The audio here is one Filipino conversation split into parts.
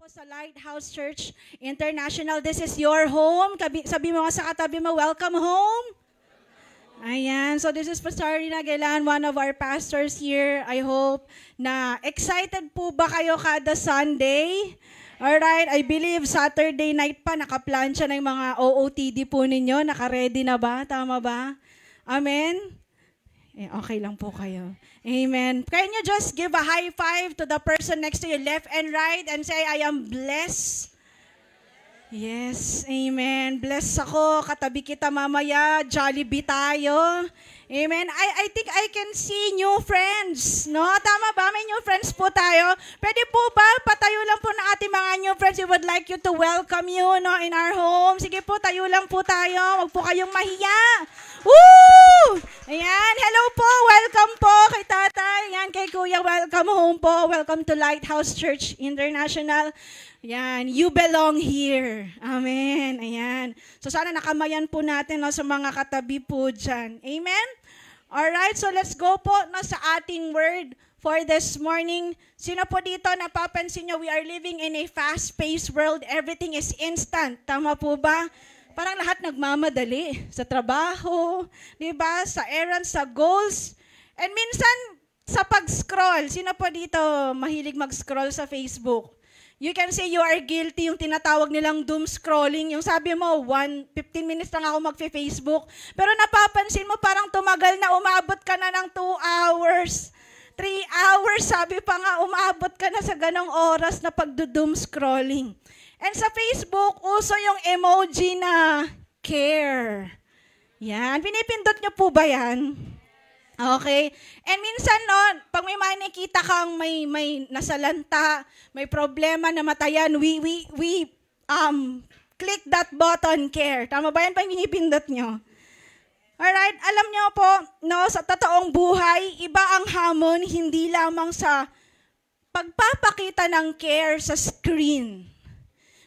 po sa Lighthouse Church International. This is your home. Sabi mo nga sa katabi mo, welcome home. Ayan. So this is Pastor Rina Gailan, one of our pastors here. I hope na excited po ba kayo kada Sunday? Alright, I believe Saturday night pa, nakaplansya na yung mga OOTD po ninyo. Naka-ready na ba? Tama ba? Amen? Okay lang po kayo. Amen. Can you just give a high five to the person next to you, left and right, and say, I am blessed? Yes, amen. Bless ako. Katabi kita mamaya. Jollibee tayo. Amen. I think I can see new friends. No? Tama ba? May new friends po tayo. Pwede po ba? Patayo lang po na ating mga new friends. We would like you to welcome you in our home. Sige po, tayo lang po tayo. Huwag po kayong mahiya. Woo! Ayan. Hello po. Welcome po kay tatay. Ayan, kay kuya. Welcome home po. Welcome to Lighthouse Church International. Ayan, you belong here. Amen. Ayan. So sana nakamayan po natin sa mga katabi po dyan. Amen? Alright, so let's go po sa ating word for this morning. Sino po dito napapansin nyo, we are living in a fast-paced world. Everything is instant. Tama po ba? Parang lahat nagmamadali sa trabaho, di ba? Sa errands, sa goals. And minsan, sa pag-scroll. Sino po dito mahilig mag-scroll sa Facebook? You can say you are guilty, yung tinatawag nilang doom scrolling. Yung sabi mo, 15 minutes lang ako mag-Facebook. Pero napapansin mo, parang tumagal na, umabot ka na ng 2 hours. 3 hours, sabi pa nga, umabot ka na sa ganong oras na pagdo-doom scrolling. And sa Facebook, uso yung emoji na care. Yan, pinipindot nyo po ba yan? Okay? And minsan pag may nakita kang may nasalanta, may problema na matayan, we click that button, care. Tama ba yan? Pag pinipindot nyo. Alright? Alam nyo po, sa totoong buhay, iba ang hamon, hindi lamang sa pagpapakita ng care sa screen,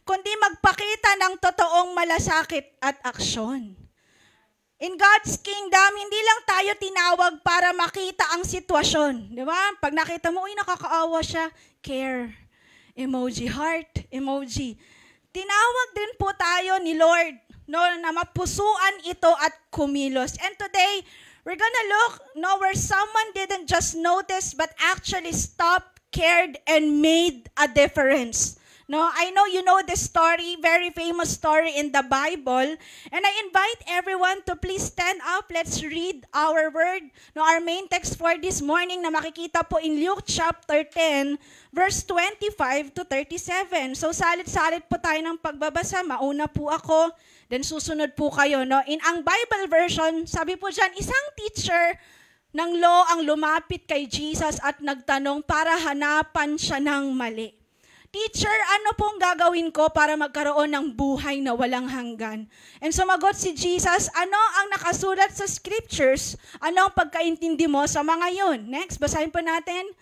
kundi magpakita ng totoong malasakit at aksyon. In God's kingdom, hindi lang tayo tinawag para makita ang sitwasyon. Di ba? Pag nakita mo, nakakaawa siya, care, emoji, heart, emoji. Tinawag din po tayo ni Lord na mapusuan ito at kumilos. And today, we're gonna look where someone didn't just notice but actually stopped, cared, and made a difference. I know you know this story, very famous story in the Bible. And I invite everyone to please stand up. Let's read our word. Our main text for this morning na makikita po in Luke chapter 10, verse 25 to 37. So salit-salit po tayo ng pagbabasa. Mauna po ako, then susunod po kayo. In ang Bible version, sabi po dyan, isang teacher ng law ang lumapit kay Jesus at nagtanong para hanapan siya ng mali. Teacher, ano pong gagawin ko para magkaroon ng buhay na walang hanggan? And sumagot si Jesus, ano ang nakasulat sa scriptures? Ano ang pagkaintindi mo sa mga yun? Next, basahin po natin.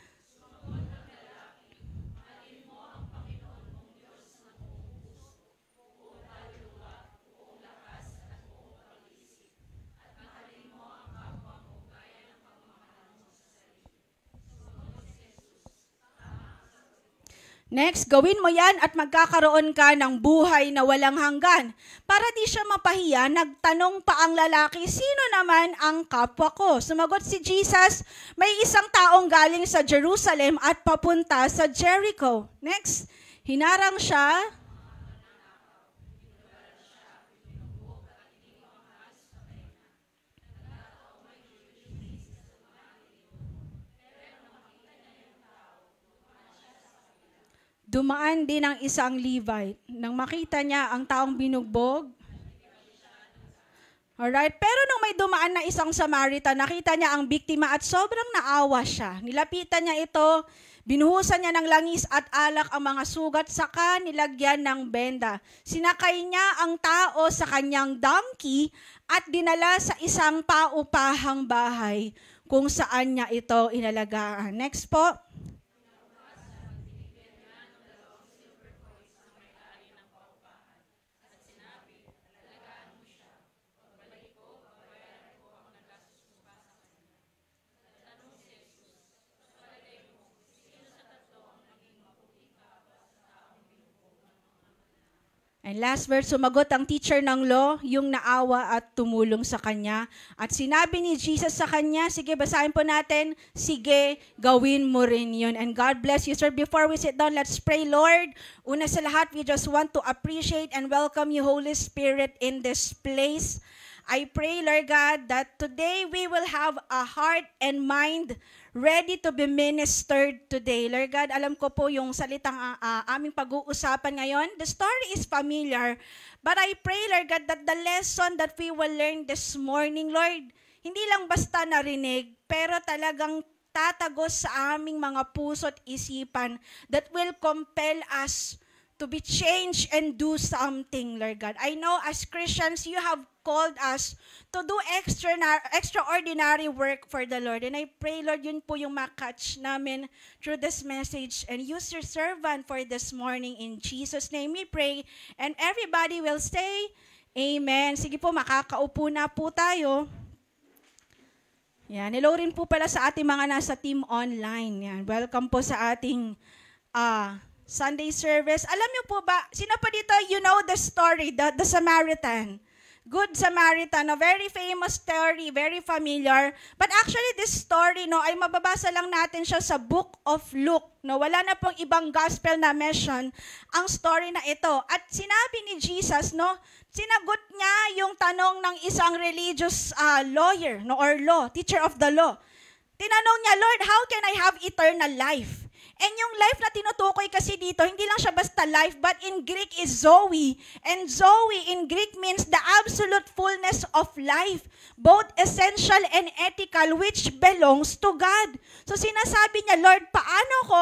Next, gawin mo yan at magkakaroon ka ng buhay na walang hanggan. Para di siya mapahiya, nagtanong pa ang lalaki, sino naman ang kapwa ko? Sumagot si Jesus, may isang taong galing sa Jerusalem at papunta sa Jericho. Next, hinarang siya. Dumaan din ang isang Levite. Nang makita niya ang taong binugbog. Alright, pero nung may dumaan na isang Samaritan, nakita niya ang biktima at sobrang naawa siya. Nilapitan niya ito, binuhusan niya ng langis at alak ang mga sugat, saka nilagyan ng benda. Sinakay niya ang tao sa kanyang donkey at dinala sa isang paupahang bahay kung saan niya ito inalagaan. Next po. And last verse, sumagot ang teacher ng law, yung naawa at tumulong sa kanya. At sinabi ni Jesus sa kanya, sige, basahin po natin, sige, gawin mo rin yun. And God bless you, sir. Before we sit down, let's pray, Lord. Una sa lahat, we just want to appreciate and welcome you, Holy Spirit, in this place. I pray, Lord God, that today we will have a heart and mind ready to be ministered today. Lord God, alam ko po yung salitang aming pag-uusapan ngayon. The story is familiar, but I pray, Lord God, that the lesson that we will learn this morning, Lord, hindi lang basta narinig, pero talagang tatagos sa aming mga puso at isipan that will compel us to be changed and do something, Lord God. I know as Christians, you have called us to do extraordinary work for the Lord. And I pray, Lord, yun po yung makatch namin through this message. And use your servant for this morning. In Jesus' name we pray. And everybody will say, Amen. Sige po, makakaupo na po tayo. Yan. Hello rin po pala sa ating mga nasa team online. Yan. Welcome po sa ating Sunday service. Alam niyo po ba, sino pa dito, you know the story, the Samaritan. Good Samaritan, a very famous story, very familiar. But actually, this story, no, ay mababasa lang natin siya sa Book of Luke. No, wala na pong ibang gospel na mention ang story na ito. At sinabi ni Jesus, no, sinagot niya yung tanong ng isang religious lawyer, no, or law, teacher of the law. Tinanong niya, Lord, how can I have eternal life? And yung life na tinutukoy kasi dito, hindi lang siya basta life, but in Greek is Zoe. And Zoe in Greek means the absolute fullness of life, both essential and ethical, which belongs to God. So sinasabi niya, Lord, paano ko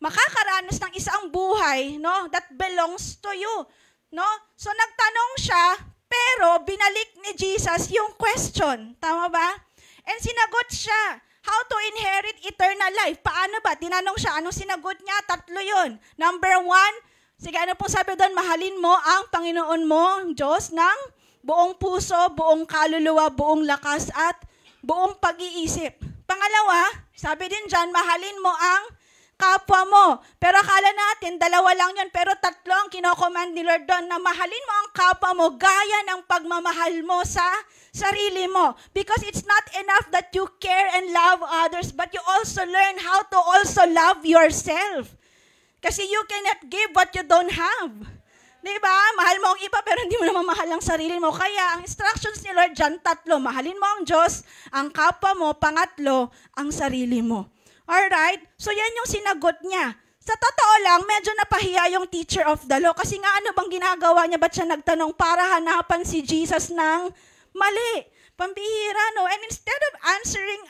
makakaranas ng isang buhay, no, that belongs to you? No? So nagtanong siya, pero binalik ni Jesus yung question. Tama ba? And sinagot siya, how to inherit eternal life. Paano ba? Tinanong siya, anong sinagot niya? 3 yun. Number 1, sige, ano pong sabi doon? Mahalin mo ang Panginoon mo, Diyos, ng buong puso, buong kaluluwa, buong lakas, at buong pag-iisip. Pangalawa, sabi din dyan, mahalin mo ang kapwa mo. Pero akala natin, 2 lang yun, pero 3 ang kinocommand ni Lord doon, na mahalin mo ang kapwa mo gaya ng pagmamahal mo sa sarili mo. Because it's not enough that you care and love others, but you also learn how to also love yourself. Kasi you cannot give what you don't have. Diba? Mahal mo ang iba, pero hindi mo naman mahal ang sarili mo. Kaya ang instructions ni Lord dyan, 3. Mahalin mo ang Diyos, ang kapwa mo, 3, ang sarili mo. Alright? So yan yung sinagot niya. Sa totoo lang, medyo napahiya yung teacher of the law. Kasi nga ano bang ginagawa niya? Ba't siya nagtanong para hanapan si Jesus ng mali? Pambihira, no? And instead of answering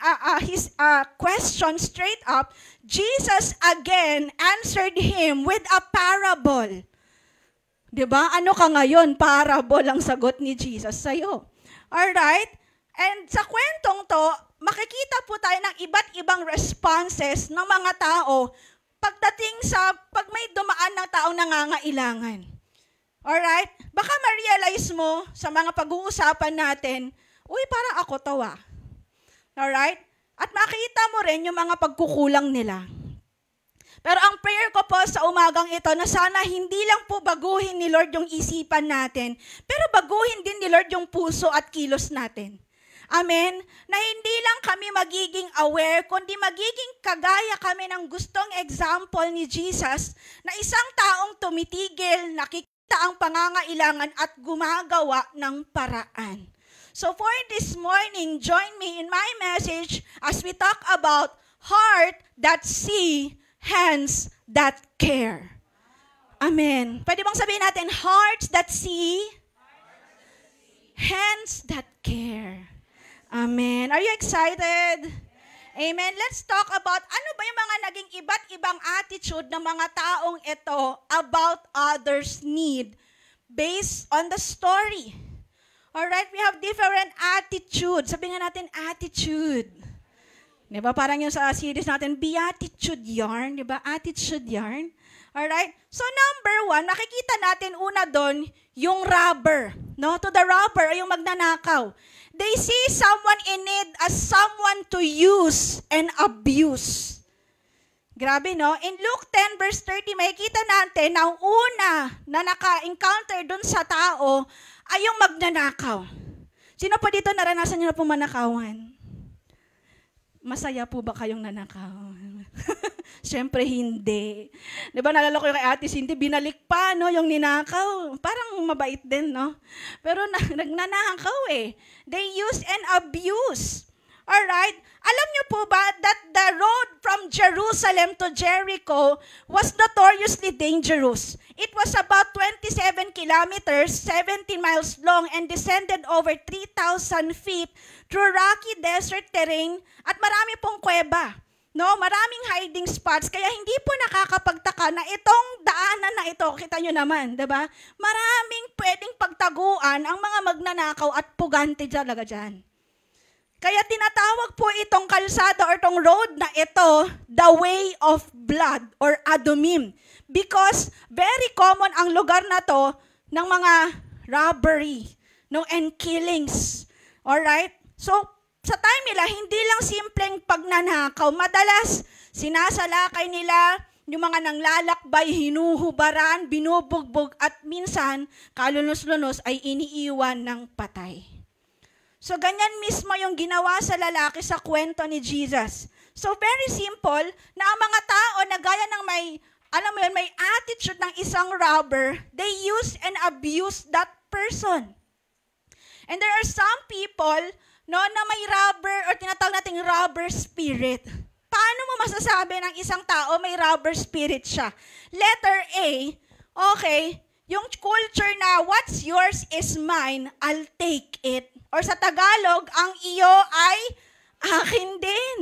his question straight up, Jesus again answered him with a parable. Diba? Ano ka ngayon? Parable ang sagot ni Jesus sa'yo. Alright? And sa kwentong to, makikita po tayo ng iba't ibang responses ng mga tao pagdating sa pag may dumaan ng taong nangangailangan. Alright? Baka ma-realize mo sa mga pag-uusapan natin, uy, parang ako to ah. Alright? At makita mo rin yung mga pagkukulang nila. Pero ang prayer ko po sa umagang ito na sana hindi lang po baguhin ni Lord yung isipan natin, pero baguhin din ni Lord yung puso at kilos natin. Amen? Na hindi lang kami magiging aware, kundi magiging kagaya kami ng gustong example ni Jesus na isang taong tumitigil, nakikita ang pangangailangan at gumagawa ng paraan. So for this morning, join me in my message as we talk about heart that see, hands that care. Amen. Pwede bang sabihin natin, hearts that see, hands that care. Amen. Are you excited? Amen. Let's talk about ano ba yung mga naging iba't ibang attitude ng mga taong ito about others' need based on the story. Alright, we have different attitudes. Sabihin nga natin attitude. Diba? Parang yung sa series natin, Beatitude Yarn. Diba? Attitude Yarn. Alright? So number 1, makikita natin una doon yung robber. No? To the robber, yung magnanakaw. They see someone in need as someone to use and abuse. Grabe, no? In Luke 10 verse 30, makikita natin na ang una na naka-encounter dun sa tao ay yung magnanakaw. Sino po dito naranasan niyo na po manakawan? Masaya po ba kayong nanakaw? Siyempre hindi. Di ba nalala ko yung kay Ate Cindy, binalik pa no, yung ninakaw. Parang mabait din, no? Pero nagnanakaw eh. They use and abuse. Alright? Alam niyo po ba that the road from Jerusalem to Jericho was notoriously dangerous? It was about 27 kilometers, 17 miles long, and descended over 3,000 feet through rocky desert terrain at marami pong kuweba. No, maraming hiding spots, kaya hindi po nakakapagtaka na itong daanan na ito, kita nyo naman, diba? Maraming pwedeng pagtaguan ang mga magnanakaw at pugante talaga dyan. Kaya tinatawag po itong kalsada or itong road na ito, the way of blood or Adumim. Because very common ang lugar na to ng mga robbery, no, and killings. Alright? So, sa time nila, hindi lang simpleng pagnanakaw. Madalas, sinasalakay nila yung mga nanglalakbay, hinuhubaran, binubugbog, at minsan, kalunos-lunos ay iniiwan ng patay. So, ganyan mismo yung ginawa sa lalaki sa kwento ni Jesus. So, very simple na ang mga tao na gaya ng may attitude ng isang robber, they use and abuse that person. And there are some people, no, na may robber or tinatawag nating robber spirit. Paano mo masasabi ng isang tao may robber spirit siya? Letter A, okay, yung culture na what's yours is mine, I'll take it. Or sa Tagalog, ang iyo ay akin din.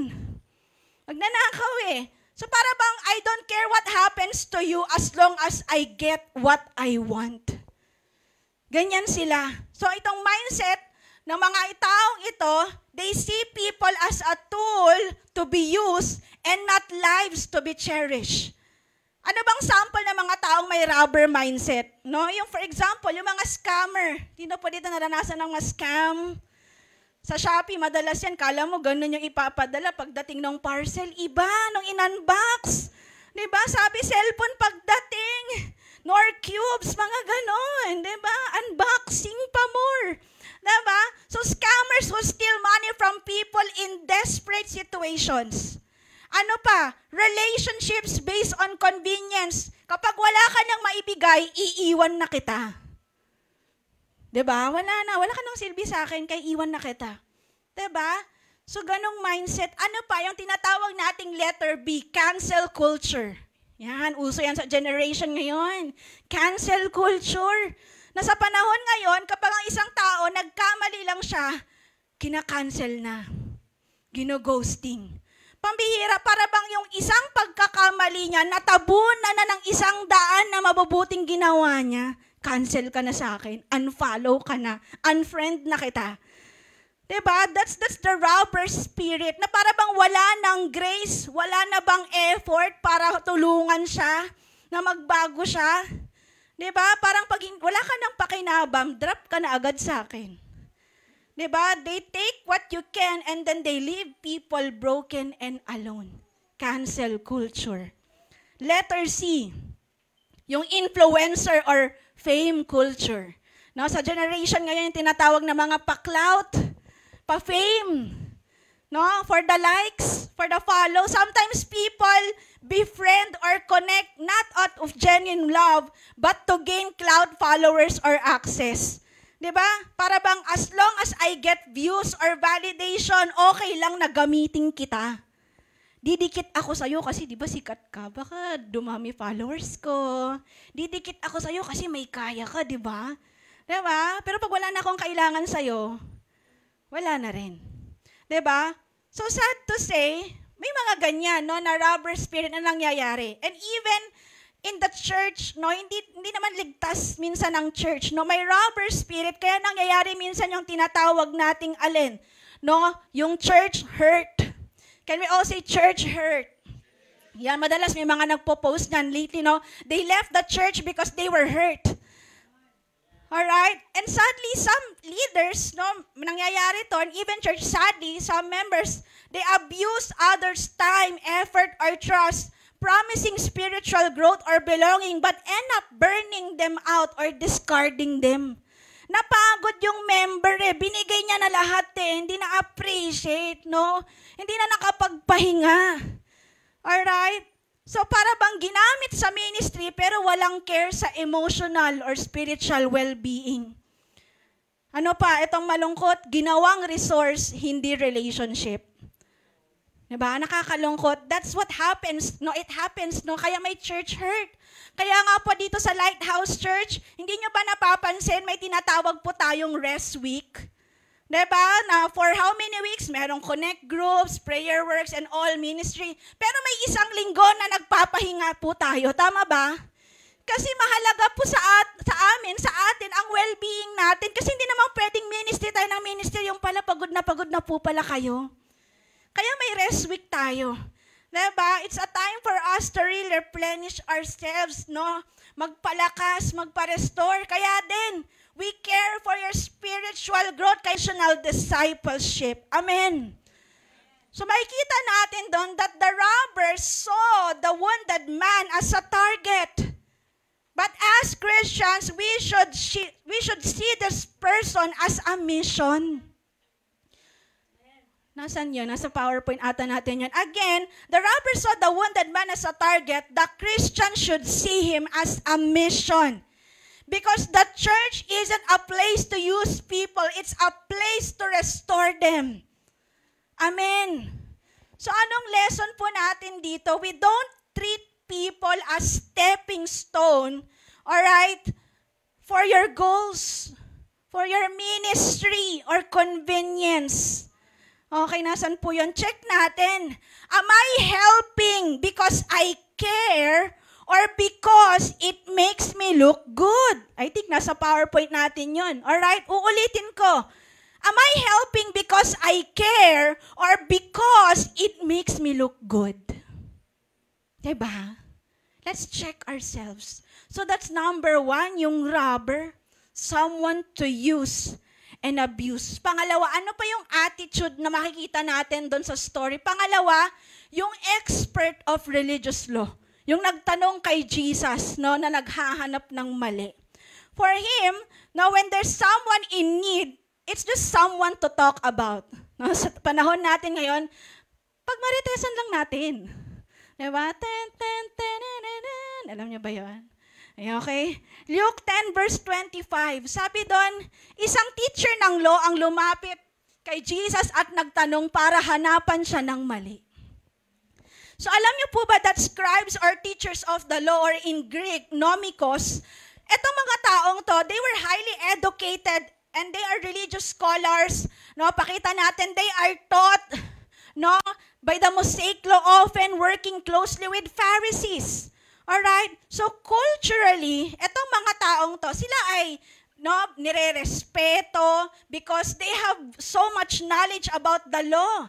Magnanakaw eh. So para bang I don't care what happens to you as long as I get what I want. Ganyan sila. So itong mindset ng mga taong ito, they see people as a tool to be used and not lives to be cherished. Ano bang sample ng mga taong may robber mindset? No? Yung for example, yung mga scammer. Dito po dito naranasan ng mga scam. Sa Shopee, madalas yan, kala mo ganun yung ipapadala pagdating ng parcel. Iba, nung in-unbox. Diba? Sabi, cellphone pagdating. Nor cubes, mga ganon. Diba? Unboxing pa more. Diba? So scammers will steal money from people in desperate situations. Ano pa? Relationships based on convenience. Kapag wala ka nang maibigay, iiwan na kita. Diba? Wala ka nang silbi sa akin, kaya iwan na kita. Diba? So, ganong mindset. Ano pa? Yung tinatawag nating letter B, cancel culture. Yan, uso yan sa generation ngayon. Cancel culture. Na sa panahon ngayon, kapag ang isang tao, nagkamali lang siya, kina-cancel na. Gino-ghosting. Pambihira, para bang yung isang pagkakamali niya, natabunan na ng isang daan na mabubuting ginawa niya, cancel ka na sa akin, unfollow ka na, unfriend na kita. Diba? That's the robber spirit, na para bang wala ng grace, wala na bang effort para tulungan siya, na magbago siya. Diba? Parang pag wala ka ng pakinabang, drop ka na agad sa akin. Diba? They take what you can and then they leave people broken and alone. Cancel culture. Letter C, yung influencer or fame culture. No, sa generation ngayon, yung tinatawag na mga pa-clout, pa-fame, no, for the likes, for the follow. Sometimes people befriend or connect not out of genuine love, but to gain clout, followers, or access. Diba? Para bang as long as I get views or validation, okay lang na gamitin kita. Didikit ako sa'yo kasi di ba sikat ka? Baka dumami followers ko. Didikit ako sa'yo kasi may kaya ka, di ba? Diba? Pero pag wala na akong kailangan sa'yo, wala na rin. Diba? So sad to say, may mga ganyan, no, na robber spirit na nangyayari. And even in the church, no, hindi naman ligtas minsan ang church, no, may robber spirit, kaya nangyayari minsan yung tinatawag nating alin, no, yung church hurt. Can we all say church hurt? Yan, madalas may mga nagpo-post niyan lately, no, they left the church because they were hurt. Alright? And sadly, some leaders, no, nangyayari to, and even church, sadly, some members, they abuse others' time, effort, or trust promising spiritual growth or belonging but end up burning them out or discarding them. Napagod yung member binigay niya na lahat hindi na-appreciate, no? Hindi na nakapagpahinga. Alright? So para bang ginamit sa ministry pero walang care sa emotional or spiritual well-being. Ano pa, itong malungkot, ginawang resource, hindi relationship. Diba? Nakakalungkot. That's what happens. No, it happens. No? Kaya may church hurt. Kaya nga po dito sa Lighthouse Church, hindi nyo ba napapansin, may tinatawag po tayong rest week? Diba? Na for how many weeks? Merong connect groups, prayer works, and all ministry. Pero may isang linggo na nagpapahinga po tayo. Tama ba? Kasi mahalaga po sa atin, ang well-being natin. Kasi hindi naman pwedeng ministry tayo ng ministry yung pala pagod na po pala kayo. Kaya may rest week tayo. Diba? It's a time for us to really replenish ourselves, no? Magpalakas, magpa-restore. Kaya din, we care for your spiritual growth, vocational discipleship. Amen. So makikita natin doon that the robbers saw the wounded man as a target. But as Christians, we should see this person as a mission. Nasaan yun? Nasa PowerPoint ata natin yun. Again, the robber saw the wounded man as a target. The Christian should see him as a mission. Because the church isn't a place to use people. It's a place to restore them. Amen. So anong lesson po natin dito? We don't treat people as stepping stone, alright, for your goals, for your ministry or convenience. Okay, nasan po yun? Check natin. Am I helping because I care or because it makes me look good? I think nasa PowerPoint natin yun. Alright, uulitin ko. Am I helping because I care or because it makes me look good? Diba? Let's check ourselves. So that's number 1, yung robber. Someone to use and abuse. Pangalawa, ano pa yung attitude na makikita natin doon sa story? Pangalawa, yung expert of religious law. Yung nagtanong kay Jesus, no, na naghahanap ng mali. For him, now when there's someone in need, it's just someone to talk about. No, sa panahon natin ngayon, pagmaritesan lang natin. Diba? Alam niyo ba yun? Okay? Luke 10 verse 25. Sabi doon, isang teacher ng law ang lumapit kay Jesus at nagtanong para hanapan siya ng mali. So alam niyo po ba that scribes or teachers of the law or in Greek, nomikos, etong mga taong to, they were highly educated and they are religious scholars. No, pakita natin, they are taught, no, by the Mosaic law, often working closely with Pharisees. Alright? So culturally, etong mga taong to, sila ay nire-respeto because they have so much knowledge about the law.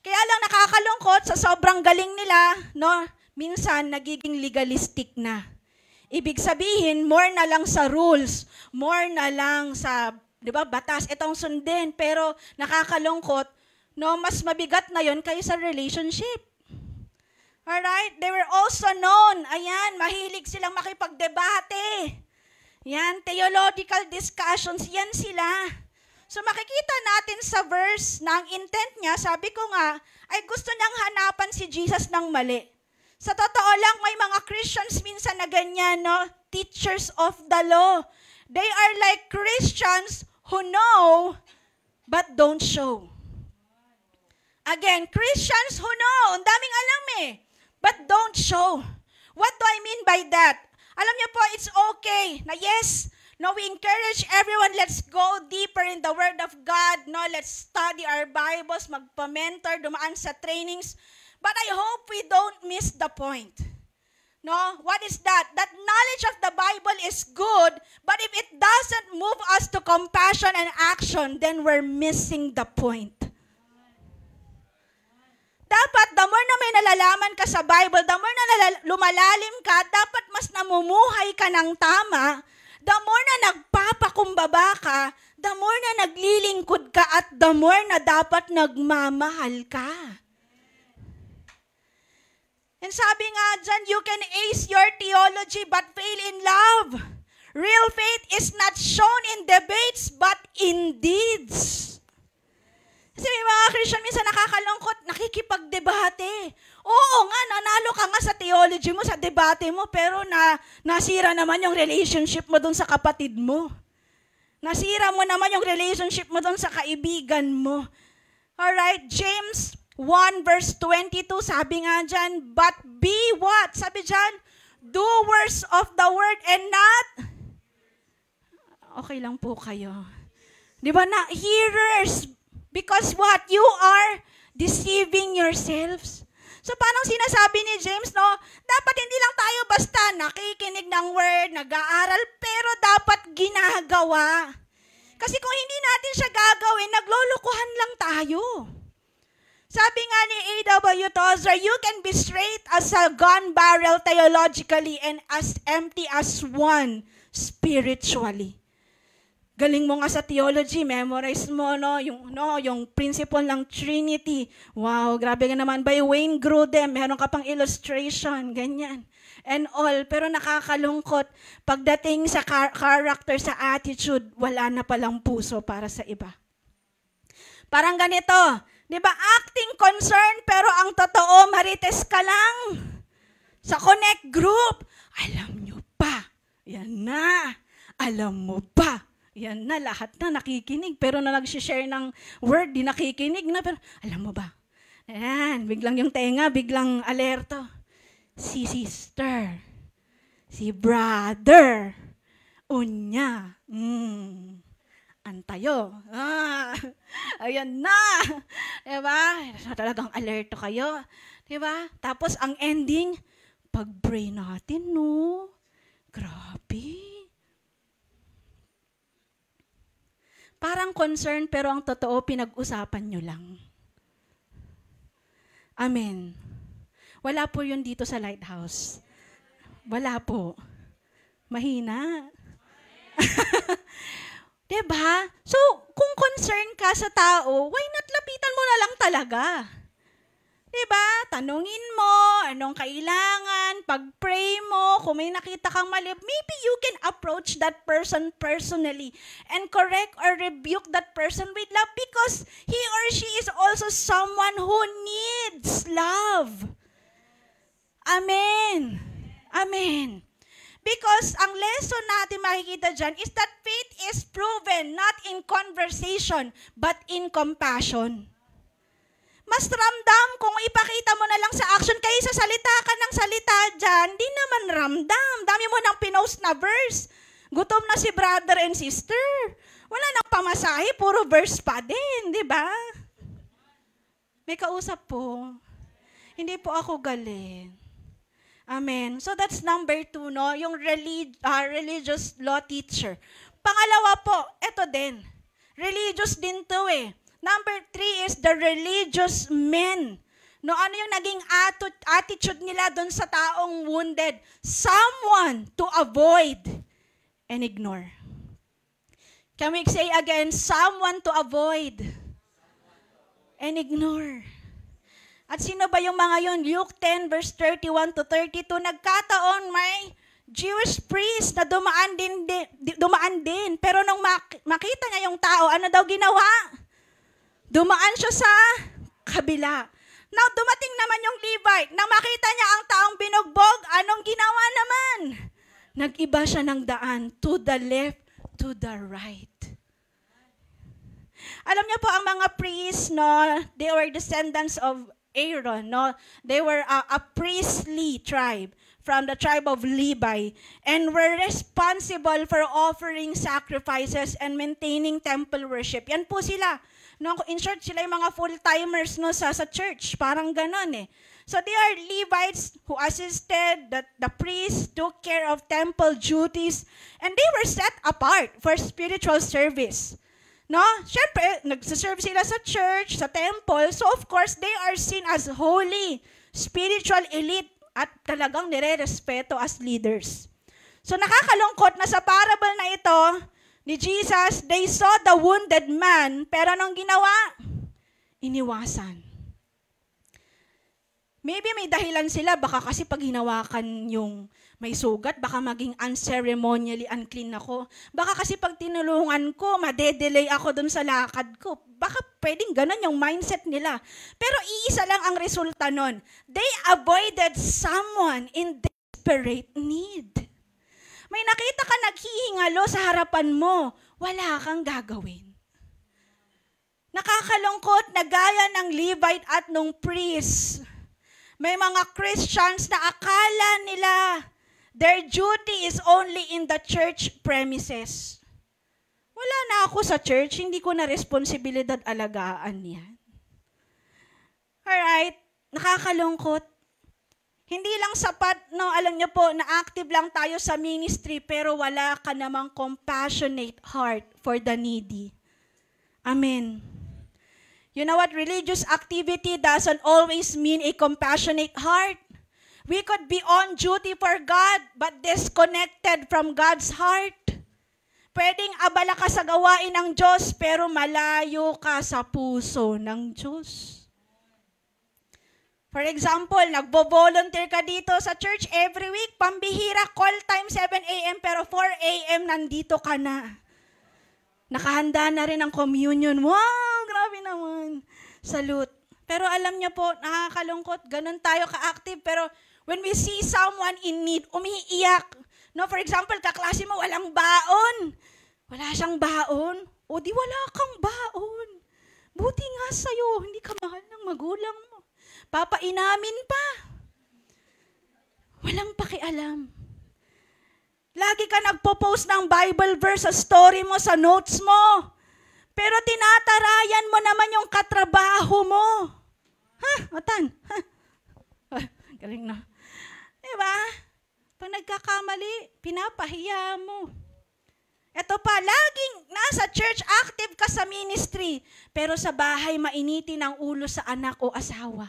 Kaya lang nakakalungkot sa sobrang galing nila, no, minsan nagiging legalistic na. Ibig sabihin, more na lang sa rules, more na lang sa, 'di ba, batas itong sundin, pero nakakalungkot, no, mas mabigat na 'yon kaysa relationship. Alright? They were also known, ayan, mahilig silang makipagdebate. Yan, theological discussions, yan sila. So makikita natin sa verse na ang intent niya, sabi ko nga, ay gusto niyang hanapan si Jesus ng mali. Sa totoo lang, may mga Christians minsan na ganyan, no? Teachers of the law. They are like Christians who know but don't show. Again, Christians who know, ang daming alam but don't show. What do I mean by that? Alam niyo po, it's okay na yes, no, we encourage everyone, let's go deeper in the Word of God, no, let's study our Bibles, magpa-mentor, dumaan sa trainings, but I hope we don't miss the point. No, what is that? That knowledge of the Bible is good, but if it doesn't move us to compassion and action, then we're missing the point. Dapat, the more na may nalalaman ka sa Bible, the more na lumalalim ka, dapat mas namumuhay ka ng tama, the more na nagpapakumbaba ka, the more na naglilingkod ka, at the more na dapat nagmamahal ka. And sabi nga dyan, you can ace your theology but fail in love. Real faith is not shown in debates but in deeds. Kasi may mga Christian minsan nakakalungkot, nakikipagdebate. Oo nga, nanalo ka nga sa theology mo, sa debate mo, pero nasira naman yung relationship mo dun sa kapatid mo. Nasira mo naman yung relationship mo dun sa kaibigan mo. Alright, James 1 verse 22, sabi nga dyan, but be what? Sabi dyan, doers of the word and not? Okay lang po kayo. Di ba na, hearers, because what? You are deceiving yourselves. So, parang sinasabi ni James, no? Dapat hindi lang tayo basta nakikinig ng word, nag-aaral, pero dapat ginagawa. Kasi kung hindi natin siya gagawin, naglulukuhan lang tayo. Sabi nga ni A.W. Tozer, you can be straight as a gun barrel theologically and as empty as one spiritually. Galing mo nga sa theology, memorize mo yung principle ng Trinity. Wow, grabe nga naman. By Wayne Grudem, meron ka pang illustration, ganyan. And all, pero nakakalungkot. Pagdating sa character, sa attitude, wala na palang puso para sa iba. Parang ganito, di ba? Acting concern, pero ang totoo, marites ka lang. Sa Connect Group, alam nyo pa, yan na, alam mo pa. Yan na, lahat na nakikinig. Pero na nag-share ng word, di nakikinig na. Pero alam mo ba? Ayan, biglang yung tenga, biglang alerto. Si sister, si brother, unya, antayo. Ayan na. Diba? Talagang alerto kayo. Diba? Tapos ang ending, pag-pray natin, no? Grabe. Parang concern, pero ang totoo, pinag-usapan nyo lang. Amen. Wala po yun dito sa Lighthouse. Wala po. Mahina. Diba? So, kung concern ka sa tao, why not lapitan mo na lang talaga? Diba? Tanungin mo, anong kailangan, pag-pray mo, kung may nakita kang mali, maybe you can approach that person personally and correct or rebuke that person with love because he or she is also someone who needs love. Amen. Amen. Because ang lesson natin makikita dyan is that faith is proven not in conversation but in compassion. Mas ramdam kung ipakita mo na lang sa action kaysa salita ka ng salita dyan, di naman ramdam. Dami mo nang pinost na verse. Gutom na si brother and sister. Wala nang pamasahe, puro verse pa din, di ba? May kausap po. Hindi po ako galing. Amen. So that's number 2, no? Yung religious law teacher. Pangalawa po, eto din. Religious din to eh. Number 3 is the religious men. No, ano yung naging attitude nila doon sa taong wounded? Someone to avoid and ignore. Can we say again, someone to avoid and ignore? At sino ba yung mga yun? Luke 10 verse 31 to 32, nagkataon may Jewish priest na dumaan din. Pero nung makita niya yung tao, ano daw ginawa? Dumaan siya sa kabila. Now, dumating naman yung Levite. Nang makita niya ang taong binugbog, anong ginawa naman? Nag-iba siya ng daan, to the left, to the right. Alam niyo po, ang mga priests, no, they were descendants of Aaron, no? They were a priestly tribe from the tribe of Levi and were responsible for offering sacrifices and maintaining temple worship. Yan po sila. No, in short, sila yung mga full-timers no, sa church. Parang ganon eh. So they are Levites who assisted, the priests took care of temple duties, and they were set apart for spiritual service. No? Siyempre, nagsaserve sila sa church, sa temple, so of course, they are seen as holy, spiritual elite, at talagang nire-respeto as leaders. So nakakalungkot na sa parable na ito, ni Jesus, they saw the wounded man, pero anong ginawa? Iniwasan. Maybe may dahilan sila, baka kasi pag hinawakan yung may sugat, baka maging unceremonially unclean ako. Baka kasi pag tinulungan ko, madedelay ako dun sa lakad ko. Baka pwedeng ganun yung mindset nila. Pero iisa lang ang resulta nun. They avoided someone in desperate need. May nakita ka naghihingalo sa harapan mo, wala kang gagawin. Nakakalungkot na gaya ng Levite at nung priest. May mga Christians na akala nila their duty is only in the church premises. Wala na ako sa church, hindi ko na responsibilidad alagaan yan. Alright, nakakalungkot. Hindi lang sapat, no, alam niyo po, na active lang tayo sa ministry, pero wala ka namang compassionate heart for the needy. Amen. You know what? Religious activity doesn't always mean a compassionate heart. We could be on duty for God, but disconnected from God's heart. Pwedeng abala ka sa gawain ng Diyos, pero malayo ka sa puso ng Diyos. For example, nagbo-volunteer ka dito sa church every week, pambihira, call time 7 a.m., pero 4 a.m. nandito ka na. Nakahanda na rin ang communion. Wow, grabe naman. Salute. Pero alam niyo po, nakakalungkot, ganun tayo ka-active, pero when we see someone in need, umiiyak. No, for example, kaklase mo, walang baon. Wala siyang baon. O di wala kang baon. Buti nga sa'yo, hindi ka mahal ng magulang mo. Papainamin pa. Walang pakialam. Lagi ka nagpo-post ng Bible verse sa story mo, sa notes mo. Pero tinatarayan mo naman yung katrabaho mo. Ha? Otan? Ha? Galing na. Diba? Pag nagkakamali, pinapahiya mo. Ito pa, laging nasa church, active ka sa ministry, pero sa bahay, mainitin ang ulo sa anak o asawa.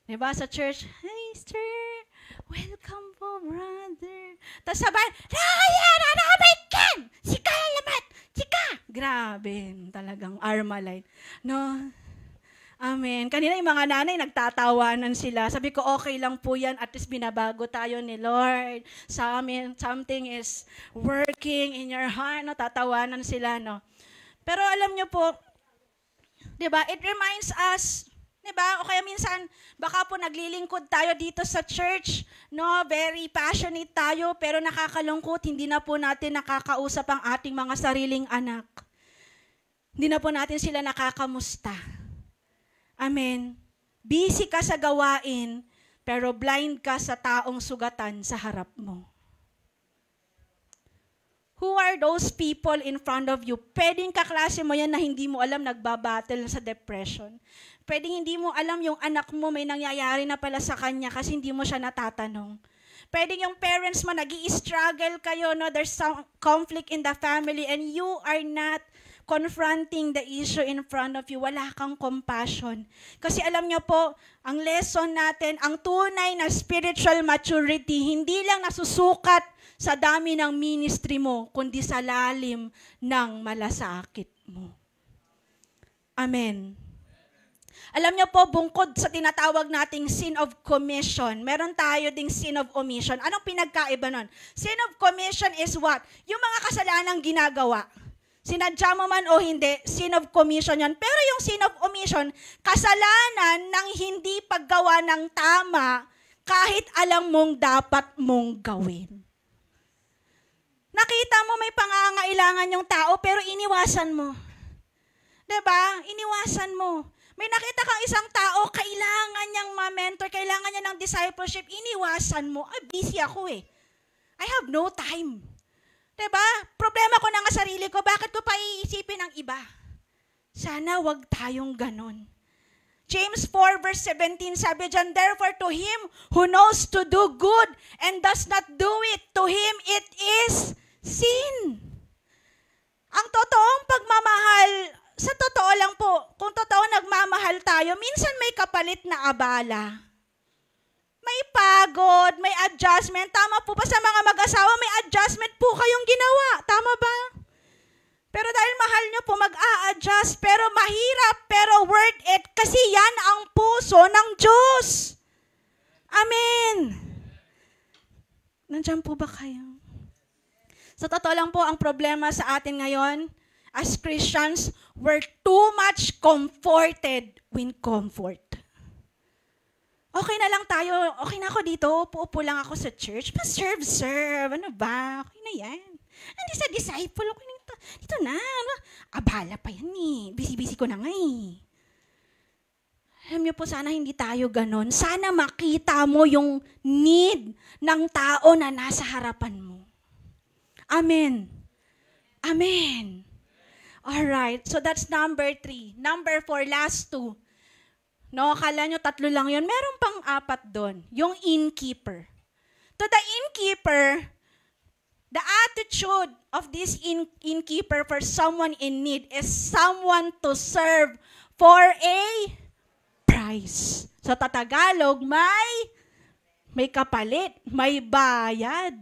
Diba? Sa church, hey, sir, welcome po, brother. Tapos sabay, Ryan, anabay kan! Sika lamat! Sika! Grabe, talagang Armalite. No? Amen. Kanina yung mga nanay, nagtatawanan sila. Sabi ko, okay lang po yan. At least binabago tayo ni Lord. Something is working in your heart. No? Tatawanan sila. No? Pero alam nyo po, diba, it reminds us, diba, o kaya minsan, baka po naglilingkod tayo dito sa church, no, very passionate tayo, pero nakakalungkot, hindi na po natin nakakausap ang ating mga sariling anak. Hindi na po natin sila nakakamusta. Amen. Busy ka sa gawain, pero blind ka sa taong sugatan sa harap mo. Who are those people in front of you? Pwedeng kaklase mo yan na hindi mo alam nagbabattle sa depression. Pwedeng hindi mo alam yung anak mo may nangyayari na pala sa kanya kasi hindi mo siya natatanong. Pwedeng yung parents mo nag-i-struggle kayo, no? There's some conflict in the family and you are not confronting the issue in front of you. Wala kang compassion. Kasi alam niyo po, ang lesson natin, ang tunay na spiritual maturity, hindi lang nasusukat sa dami ng ministry mo, kundi sa lalim ng malasakit mo. Amen. Alam niyo po, bungkod sa tinatawag nating sin of commission, meron tayo ding sin of omission. Anong pinagkaiba nun? Sin of commission is what? Yung mga kasalanang ginagawa. Sinadya mo man o hindi, sin of commission yan. Pero yung sin of omission, kasalanan ng hindi paggawa ng tama kahit alam mong dapat mong gawin. Nakita mo may pangangailangan yung tao pero iniwasan mo. Diba? Iniwasan mo. May nakita kang isang tao, kailangan niyang ma-mentor, kailangan niya ng discipleship, iniwasan mo. Ay, busy ako eh. I have no time. Diba? Problema ko na nga sarili ko, bakit ko pa iisipin ang iba? Sana wag tayong ganon. James 4 verse 17, sabi dyan, therefore to him who knows to do good and does not do it, to him it is sin. Ang totoong pagmamahal, sa totoo lang po, kung totoo nagmamahal tayo, minsan may kapalit na abala. May pagod, may adjustment. Tama po ba sa mga mag-asawa, may adjustment po kayong ginawa? Tama ba? Pero dahil mahal nyo niyo po, mag-a-adjust, pero mahirap, pero worth it, kasi yan ang puso ng Diyos. Amen. Nandiyan po ba kayo? Sa totoo lang po, ang problema sa atin ngayon, as Christians, we're too much comforted with comfort. Okay na lang tayo, okay na ako dito, uupo lang ako sa church, serve. Ano ba? Okay na yan. Hindi sa disciple, okay na ito. Dito na, abala pa yan eh. Busy-busy ko na nga eh. Alam niyo po, sana hindi tayo ganon. Sana makita mo yung need ng tao na nasa harapan mo. Amen. Amen. Alright, so that's number 3. Number 4, last 2. No, akala nyo 3 lang yun. Meron pang 4 doon. Yung innkeeper. To the innkeeper, the attitude of this innkeeper for someone in need is someone to serve for a price. Sa Tagalog, may kapalit, may bayad.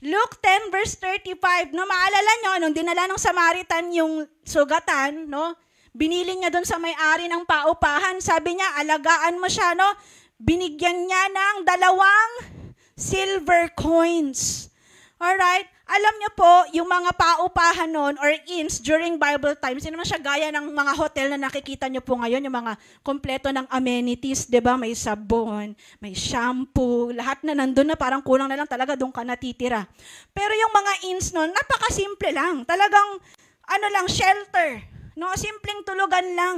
Luke 10 verse 35, no, maalala nyo, nung dinala ng Samaritan yung sugatan, no, binili niya doon sa may-ari ng paupahan, sabi niya, alagaan mo siya, no, binigyan niya ng 2 silver coins. Alright? Alam niyo po, yung mga paupahan noon or inns during Bible times, hindi naman siya gaya ng mga hotel na nakikita niyo po ngayon, yung mga kompleto ng amenities, di ba? May sabon, may shampoo, lahat na nandun na parang kulang na lang talaga doon ka natitira. Pero yung mga inns noon, napakasimple lang. Talagang, shelter. No? Simpleng tulugan lang.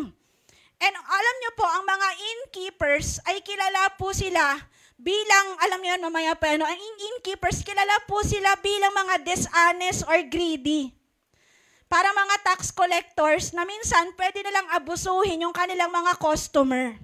And alam niyo po, ang mga innkeepers ay kilala po sila bilang, alam niyo yan mamaya pa, ang innkeepers, kilala po sila bilang mga dishonest or greedy. Para mga tax collectors na minsan pwede nilang abusuhin yung kanilang mga customer.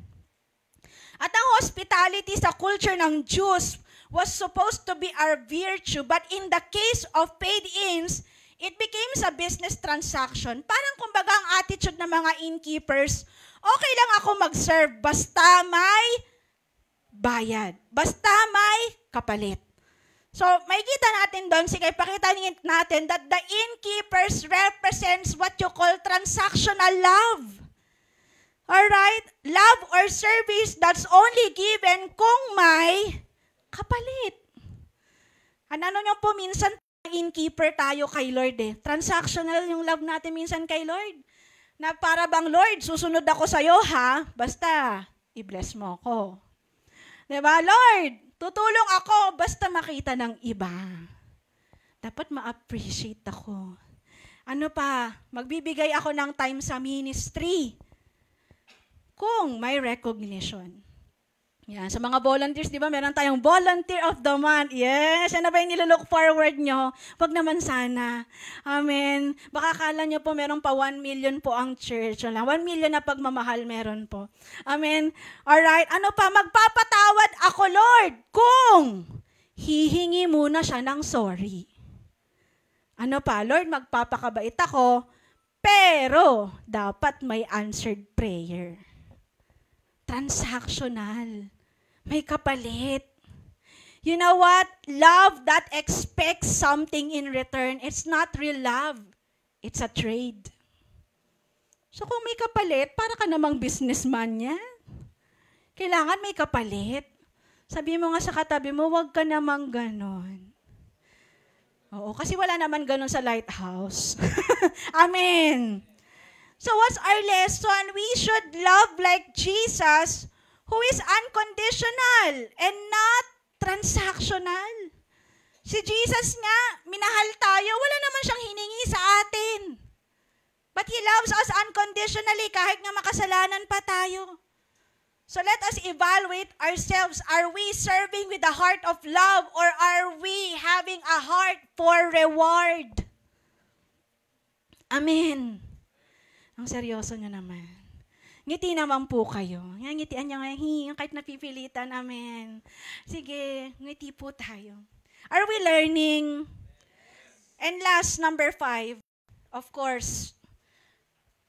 At ang hospitality sa culture ng Jews was supposed to be our virtue, but in the case of paid inns, it became a business transaction. Parang kumbaga ang attitude ng mga innkeepers, okay lang ako mag-serve basta may bayad. Basta may kapalit. So, makikita natin doon, sige, pakita natin that the innkeepers represents what you call transactional love. Alright? Love or service that's only given kung may kapalit. Ano nyo po, minsan innkeeper tayo kay Lord eh. Transactional yung love natin minsan kay Lord. Na para bang, Lord, susunod ako sa'yo ha, basta i-bless mo ako. Diba? Lord, tutulong ako basta makita ng iba. Dapat ma-appreciate ako. Ano pa? Magbibigay ako ng time sa ministry kung may recognition. Yan. Sa mga volunteers, di ba, meron tayong volunteer of the month. Yes, yan na ba yung nilolook forward nyo? Wag naman sana. Amen. Baka akala nyo po, meron pa 1 million po ang church. 1 million na pagmamahal meron po. Amen. Alright, ano pa? Magpapatawad ako, Lord, kung hihingi muna siya ng sorry. Ano pa? Lord, magpapakabait ako, pero dapat may answered prayer. Transactional. May kapalit. You know what? Love that expects something in return, it's not real love. It's a trade. So kung may kapalit, para ka namang businessman yan. Kailangan may kapalit. Sabi mo nga sa katabi mo, huwag ka namang ganon. Oo, kasi wala naman ganon sa Lighthouse. Amen. So what's our lesson? We should love like Jesus, who is unconditional and not transactional. Si Jesus nga, minahal tayo, wala naman siyang hiningi sa atin. But He loves us unconditionally kahit nga makasalanan pa tayo. So let us evaluate ourselves. Are we serving with a heart of love or are we having a heart for reward? Amen. Ang seryoso nyo naman. Ngiti naman po kayo. Yan, ngitian nyo nga, kahit napipilitan, amen. Sige, ngiti po tayo. Are we learning? And last, number 5, of course,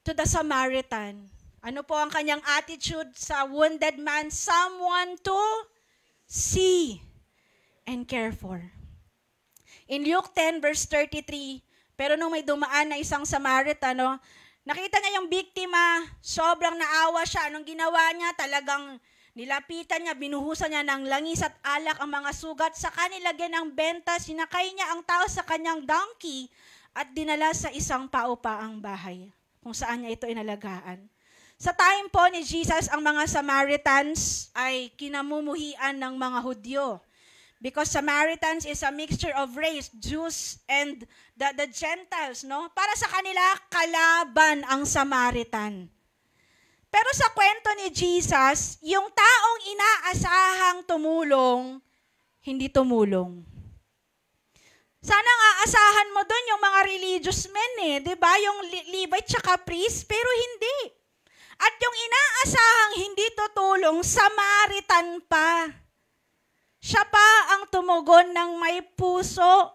to the Samaritan. Ano po ang kanyang attitude sa wounded man? Someone to see and care for. In Luke 10 verse 33, Pero nung may dumaan na isang Samaritan, no, nakita niya yung biktima, sobrang naawa siya. Anong ginawa niya? Talagang nilapitan niya, binuhusan niya ng langis at alak ang mga sugat. Sa kanilagyan ng benta, sinakay niya ang tao sa kanyang donkey at dinala sa isang paupaang bahay kung saan niya ito inalagaan. Sa time po ni Jesus, ang mga Samaritans ay kinamumuhian ng mga Hudyo. Because Samaritans is a mixture of race, Jews and the Gentiles, no? Para sa kanila, kalaban ang Samaritan. Pero sa kwento ni Jesus, yung taong inaasahang tumulong, hindi tumulong. Sana nga asahan mo doon yung mga religious men eh, 'di ba? Yung Levite tsaka priest, pero hindi. At yung inaasahang hindi tutulong, Samaritan pa. Siya pa ang tumugon ng may puso.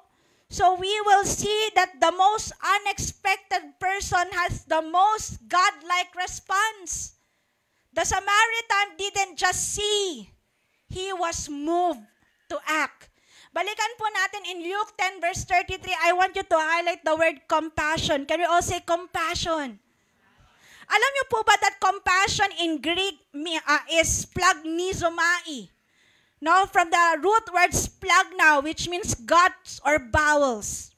So we will see that the most unexpected person has the most God-like response. The Samaritan didn't just see. He was moved to act. Balikan po natin in Luke 10 verse 33. I want you to highlight the word compassion. Can we all say compassion? Alam niyo po ba that compassion in Greek is splagmizomai? No, from the root word splagna, which means guts or bowels.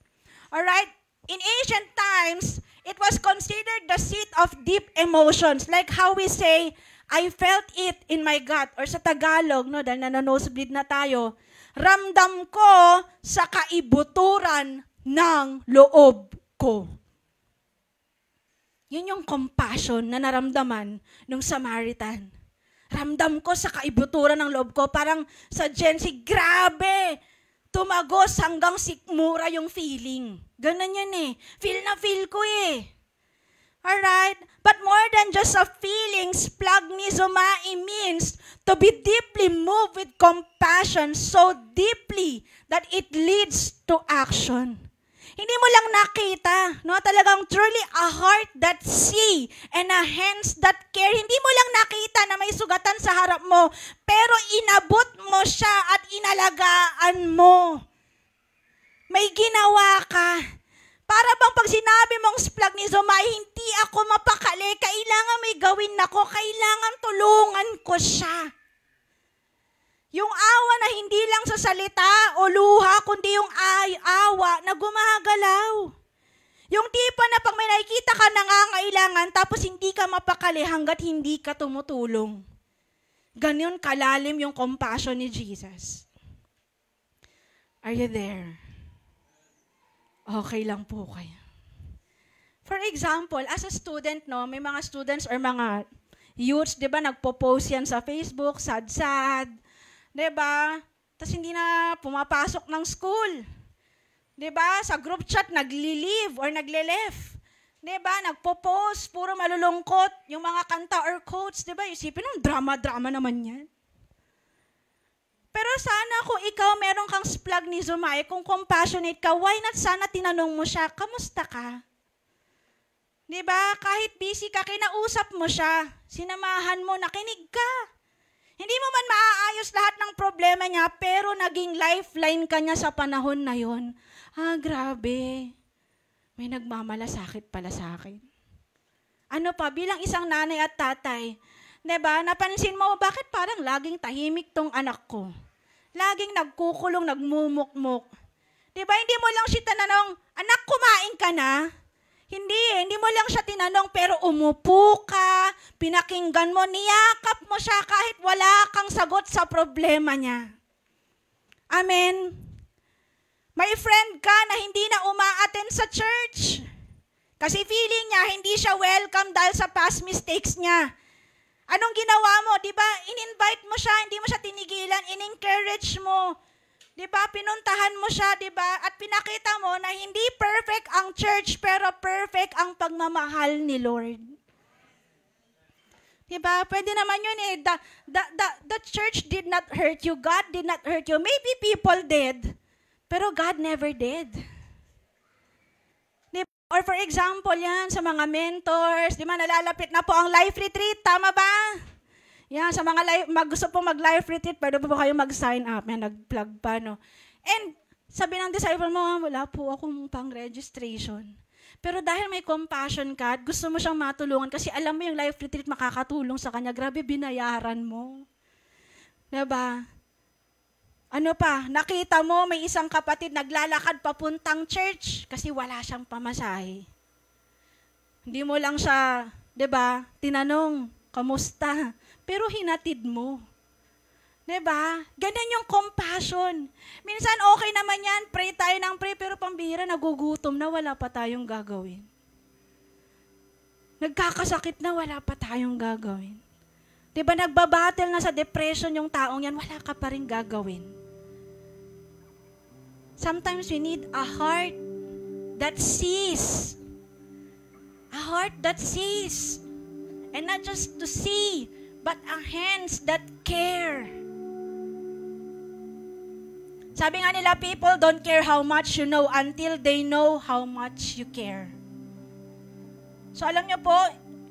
Alright? In ancient times, it was considered the seat of deep emotions. Like how we say, I felt it in my gut. Or sa Tagalog, no, dahil nanonosebleed na tayo, ramdam ko sa kaibuturan ng loob ko. Yun yung compassion na naramdaman ng Samaritan. Ramdam ko sa kaibuturan ng loob ko. Parang sa Gen Z, grabe! Tumagos hanggang sikmura yung feeling. Ganun yan eh. Feel na feel ko eh. Alright? But more than just a feeling, splagmizomai means to be deeply moved with compassion so deeply that it leads to action. Hindi mo lang nakita, no? Talagang truly a heart that see and a hands that care. Hindi mo lang nakita na may sugatan sa harap mo, pero inabot mo siya at inalagaan mo. May ginawa ka. Para bang pag sinabi mong splagmizomai, hindi ako mapakali, kailangan may gawin ako, kailangan tulungan ko siya. Yung awa na hindi lang sa salita o luha, kundi yung awa na gumagalaw. Yung tipo na pag may nakikita ka nangangailangan, tapos hindi ka mapakali hanggat hindi ka tumutulong. Ganyan kalalim yung compassion ni Jesus. Are you there? Okay lang po kayo. For example, as a student, no, may mga students or mga youths, di ba, nagpo-post yan sa Facebook, sad-sad, diba? Tapos hindi na pumapasok ng school. Diba? Sa group chat, nagli-leave or nagle-left. Diba? Nagpo-post, puro malulungkot, yung mga kanta or quotes. Diba? Isipin ng drama-drama naman yan. Pero sana kung ikaw meron kang splagmizomai, kung compassionate ka, why not sana tinanong mo siya, kamusta ka? Diba? Kahit busy ka, kinausap mo siya. Sinamahan mo, nakinig ka. Hindi mo man maaayos lahat ng problema niya, pero naging lifeline ka niya sa panahon na yon. Ah, grabe. May nagmamalasakit pala sa akin. Ano pa, bilang isang nanay at tatay, diba, napansin mo, bakit parang laging tahimik tong anak ko? Laging nagkukulong, nagmumukmuk. Diba, hindi mo lang siya tinanong, anak, kumain ka na? Hindi mo lang siya tinanong, pero umupo ka, pinakinggan mo, niyakap mo siya kahit wala kang sagot sa problema niya. Amen. May friend ka na hindi na uma-attend sa church. Kasi feeling niya, hindi siya welcome dahil sa past mistakes niya. Anong ginawa mo? Diba, in-invite mo siya, hindi mo siya tinigilan, in-encourage mo. Diba, pinuntahan mo siya, diba? At pinakita mo na hindi perfect ang church, pero perfect ang pagmamahal ni Lord. Diba? Pwede naman yun eh. The church did not hurt you. God did not hurt you. Maybe people did, pero God never did. Diba? Or for example, yan, sa mga mentors, diba, nalalapit na po ang life retreat, tama ba? Yan, sa mga gusto po mag-life retreat, pwede po kayo mag-sign up. Yan, nag-plug pa, no? And Sabi ng disciple mo, wala po akong pang-registration. Pero dahil may compassion ka at gusto mo siyang matulungan kasi alam mo yung life retreat makakatulong sa kanya, grabe binayaran mo. Diba? Ano pa, nakita mo may isang kapatid naglalakad papuntang church kasi wala siyang pamasahe. Hindi mo lang siya, diba, tinanong, kamusta? Pero hinatid mo. Diba? Ganun yung compassion. Minsan okay naman yan, pray tayo ng pray, pero pambihira, nagugutom na, wala pa tayong gagawin. Nagkakasakit na, wala pa tayong gagawin. Diba, nagbabattle na sa depression yung taong yan, wala ka pa rin gagawin. Sometimes we need a heart that sees. A heart that sees. And not just to see, but a hands that care. Sabi nga nila, people don't care how much you know until they know how much you care. So alam niyo po,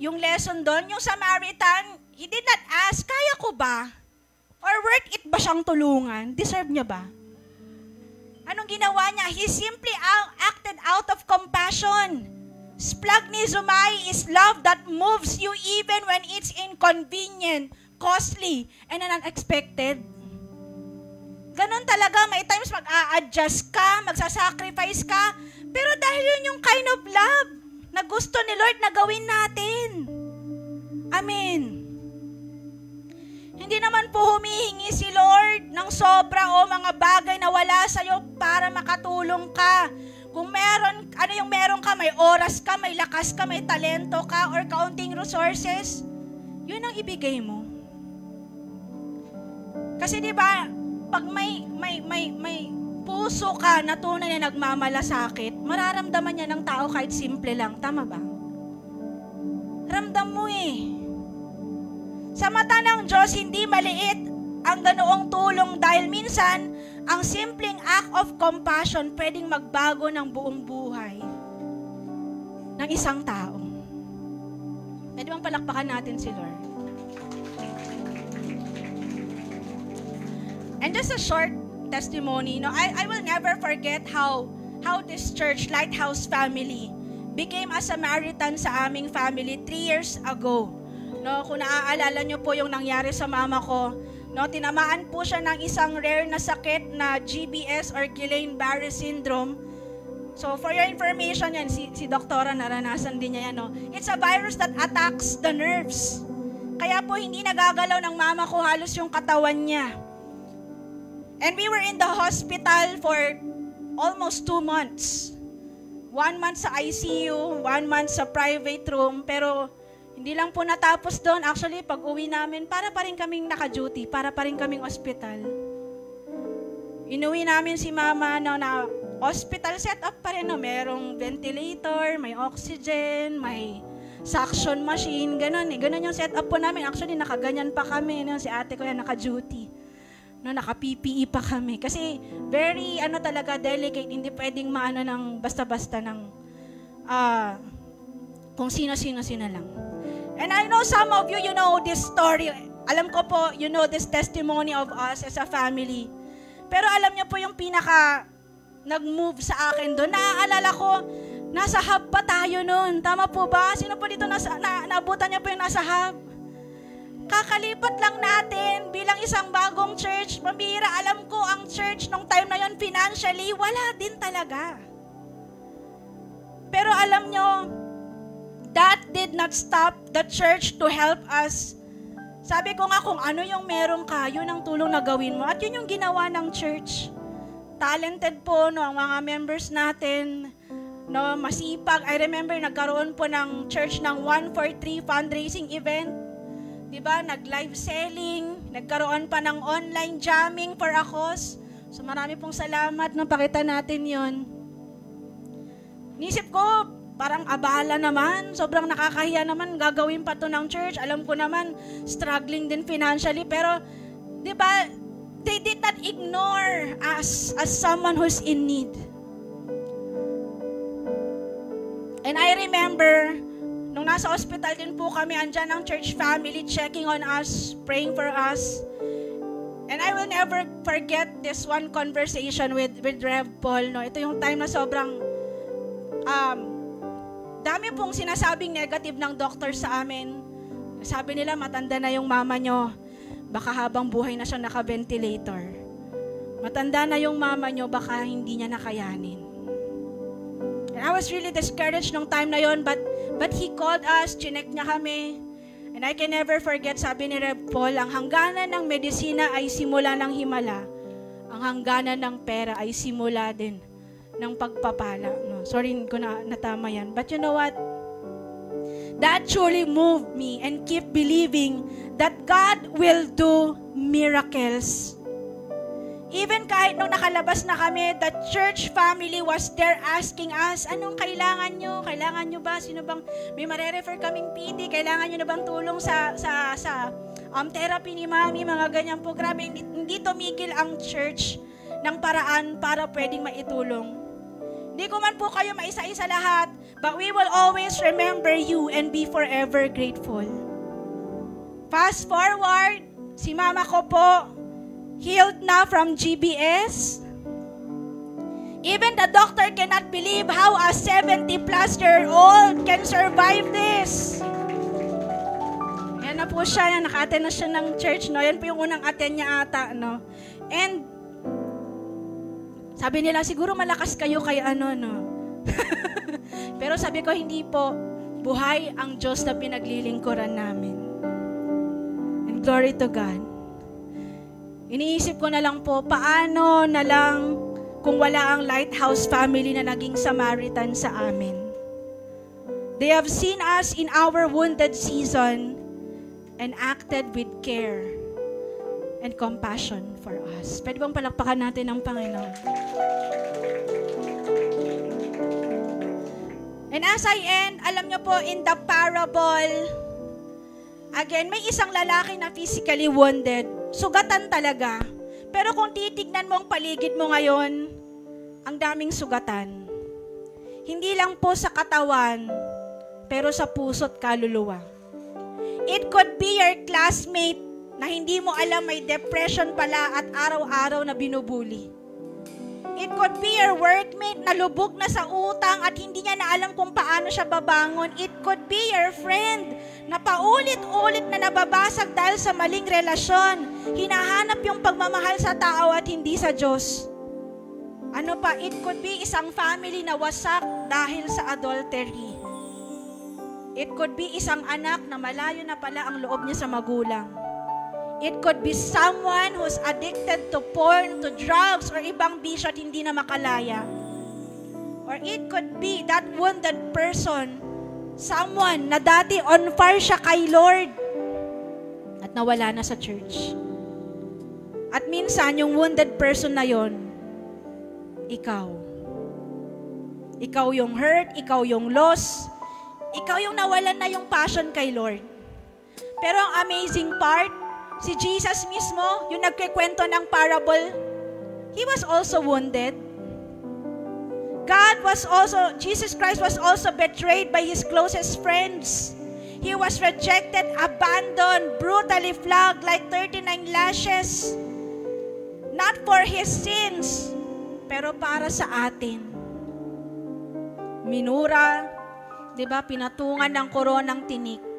yung lesson doon, yung Samaritan, he did not ask, kaya ko ba? Or worth it ba siyang tulungan? Deserve niya ba? Anong ginawa niya? He simply acted out of compassion. Splagnizomai is love that moves you even when it's inconvenient, costly, and unexpected. Ganon talaga, may times mag-a-adjust ka, magsasacrifice ka, pero dahil yun yung kind of love na gusto ni Lord na gawin natin. Amen. Hindi naman po humihingi si Lord ng sobra o mga bagay na wala sa'yo para makatulong ka. Kung meron, ano yung meron ka, may oras ka, may lakas ka, may talento ka, or kaunting resources, yun ang ibigay mo. Kasi di ba, pag may puso ka na tunay na nagmamalasakit, mararamdaman niya ng tao kahit simple lang. Tama ba? Ramdam mo eh. Sa mata ng Diyos, hindi maliit ang ganoong tulong dahil minsan, ang simpleng act of compassion pwedeng magbago ng buong buhay ng isang tao. Pwede bang palakpakan natin si Lord? And just a short testimony, I will never forget how this church, Lighthouse Family, became a Samaritan sa aming family 3 years ago. No, kung naaalala nyo po yung nangyari sa mama ko, no, tinamaan po siya ng isang rare na sakit na GBS or Guillain-Barré syndrome. So for your information yan, si doktora naranasan din niya yan. No? It's a virus that attacks the nerves. Kaya po hindi nagagalaw ng mama ko halos yung katawan niya. And we were in the hospital for almost 2 months. 1 month sa ICU, 1 month sa private room, pero hindi lang po natapos doon. Actually, pag uwi namin, para pa rin kaming naka-duty, para pa rin kaming hospital. Inuwi namin si mama na hospital setup pa rin. No? Merong ventilator, may oxygen, may suction machine, gano'n eh. Gano'n yung setup po namin. Actually, nakaganyan pa kami. No? Si ate ko yan, naka-duty. No, naka-PPE pa kami. Kasi very, talaga, delicate. Hindi pwedeng maano ng basta-basta ng kung sino-sino lang. And I know some of you, you know this story. Alam ko po, you know this testimony of us as a family. Pero alam niyo po yung pinaka nag-move sa akin doon. Naaalala ko, nasa hub pa tayo noon. Tama po ba? Sino po dito naabutan niyo po yung nasa hub? Kakalipat lang natin bilang isang bagong church. Pambihira, alam ko ang church nung time na yon financially, wala din talaga. Pero alam nyo, that did not stop the church to help us. Sabi ko nga, kung ano yung meron ka, yun ang tulong na gawin mo. At yun yung ginawa ng church. Talented po, no, ang mga members natin, no, masipag. I remember, nagkaroon po ng church ng 143 fundraising event. Diba? Nag-live selling, nagkaroon pa ng online jamming for a cause. So marami pong salamat nung pakita natin yon. Nisip ko, parang abala naman, sobrang nakakahiya naman, gagawin pa to ng church. Alam ko naman, struggling din financially, pero diba, they did not ignore us as someone who's in need. And I remember, nung nasa hospital din po kami, andyan ang church family checking on us, praying for us. And I will never forget this one conversation with Rev Paul. No? Ito yung time na sobrang dami pong sinasabing negative ng doctor sa amin. Sabi nila, matanda na yung mama nyo. Baka habang buhay na siya naka-ventilator. Matanda na yung mama nyo, baka hindi niya nakayanin. And I was really discouraged nung time na yon, but he called us, chinek niya kami. And I can never forget, sabi ni Rev Paul, ang hangganan ng medisina ay simula ng himala. Ang hangganan ng pera ay simula din ng pagpapala. No, sorry ko na natama yan. But you know what? That truly moved me and keep believing that God will do miracles. Even kahit nung nakalabas na kami, the church family was there asking us, anong kailangan nyo? Kailangan nyo ba? Sino bang, may marerefer kaming PD, kailangan nyo na bang tulong sa therapy ni Mami, mga ganyang po. Grabe, hindi tumigil ang church ng paraan para pwedeng maitulong. Hindi ko man po kayo maisa-isa lahat, but we will always remember you and be forever grateful. Fast forward, si mama ko po, healed na from GBS. Even the doctor cannot believe how a 70-plus-year-old can survive this. Yan na po siya, naka-attend na siya ng church, no? Yan po yung unang attend niya ata, no? And sabi nila, siguro malakas kayo kay ano, no? Pero sabi ko, hindi po. Buhay ang Diyos na pinaglilingkuran namin. And glory to God. Iniisip ko na lang po, paano na lang kung wala ang Lighthouse family na naging Samaritan sa amin. They have seen us in our wounded season and acted with care and compassion for us. Pwede bang palakpakan natin ang Panginoon? And as I end, alam niyo po, in the parable, again, may isang lalaki na physically wounded. Sugatan talaga. Pero kung titignan mo ang paligid mo ngayon, ang daming sugatan. Hindi lang po sa katawan, pero sa puso't kaluluwa. It could be your classmate na hindi mo alam may depression pala at araw-araw na binubuli. It could be your workmate na lubog na sa utang at hindi niya na alam kung paano siya babangon. It could be your friend na paulit-ulit na nababasag dahil sa maling relasyon. Hinahanap yung pagmamahal sa tao at hindi sa Diyos. Ano pa? It could be isang family na wasak dahil sa adultery. It could be isang anak na malayo na pala ang loob niya sa magulang. It could be someone who's addicted to porn, to drugs, or ibang bisyo at hindi na makalaya. Or it could be that wounded person, someone na dati on fire siya kay Lord at nawala na sa church. At minsan, yung wounded person na yon, ikaw. Ikaw yung hurt, ikaw yung loss, ikaw yung nawalan na yung passion kay Lord. Pero ang amazing part, si Jesus mismo, yung nagkikwento ng parable, He was also wounded. Jesus Christ was also betrayed by His closest friends. He was rejected, abandoned, brutally flogged like 39 lashes. Not for His sins, pero para sa atin. Minura, diba, pinatungan ng koronang tinik.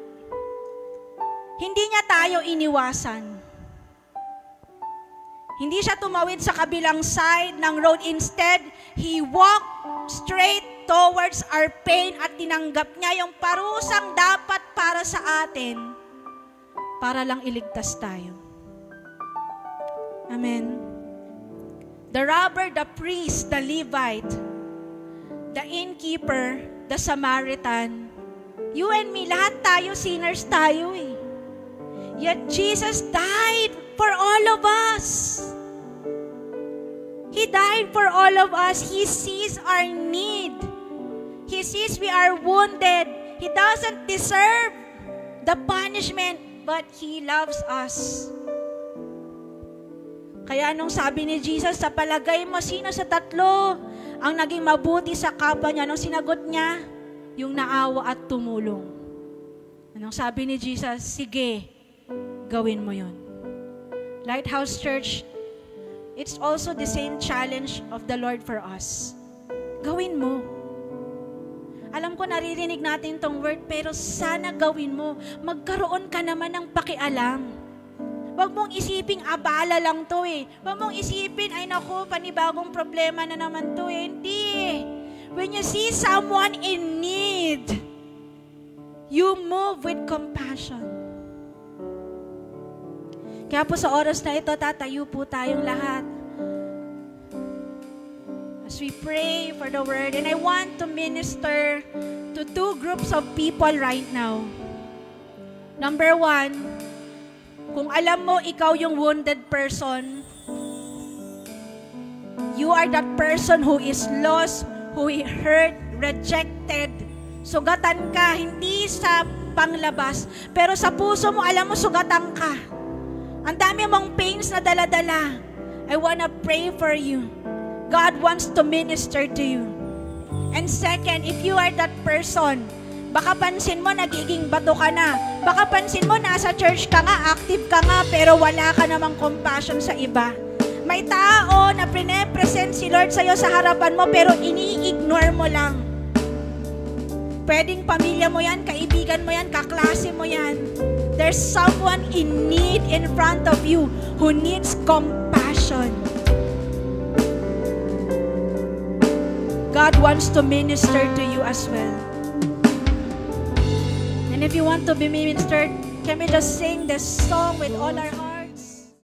Hindi niya tayo iniwasan. Hindi siya tumawid sa kabilang side ng road. Instead, He walked straight towards our pain at tinanggap niya yung parusang dapat para sa atin para lang iligtas tayo. Amen. The robber, the priest, the Levite, the innkeeper, the Samaritan, you and me, lahat tayo, sinners tayo eh. Yet Jesus died for all of us. He died for all of us. He sees our need. He sees we are wounded. He doesn't deserve the punishment, but He loves us. Kaya nung sabi ni Jesus, sa palagay mo, sino sa tatlo ang naging mabuti sa kapwa niya? Nung sinagot niya, yung naawa at tumulong. Anong sabi ni Jesus? Sige, gawin mo yon. Lighthouse Church, it's also the same challenge of the Lord for us. Gawin mo. Alam ko naririnig natin tong word, pero sana gawin mo. Magkaroon ka naman ng pakialam. Huwag mong isiping abala lang to eh. Huwag mong isipin, ay naku, panibagong problema na naman to eh. Hindi. When you see someone in need, you move with compassion. Kaya po sa oras na ito, tatayo po tayong lahat. As we pray for the word, and I want to minister to two groups of people right now. Number one, kung alam mo ikaw yung wounded person, you are that person who is lost, who is hurt, rejected. Sugatan ka, hindi sa panglabas, pero sa puso mo, alam mo, sugatan ka. Ang dami mong pains na dala-dala. I wanna pray for you. God wants to minister to you. And second, if you are that person, baka pansin mo nagiging bato ka na. Baka pansin mo nasa church ka nga, active ka nga, pero wala ka namang compassion sa iba. May tao na pine-present si Lord sa'yo sa harapan mo, pero ini-ignore mo lang. Pwedeng pamilya mo yan, kaibigan mo yan, kaklase mo yan. There's someone in need in front of you who needs compassion. God wants to minister to you as well. And if you want to be ministered, can we just sing this song with all our heart?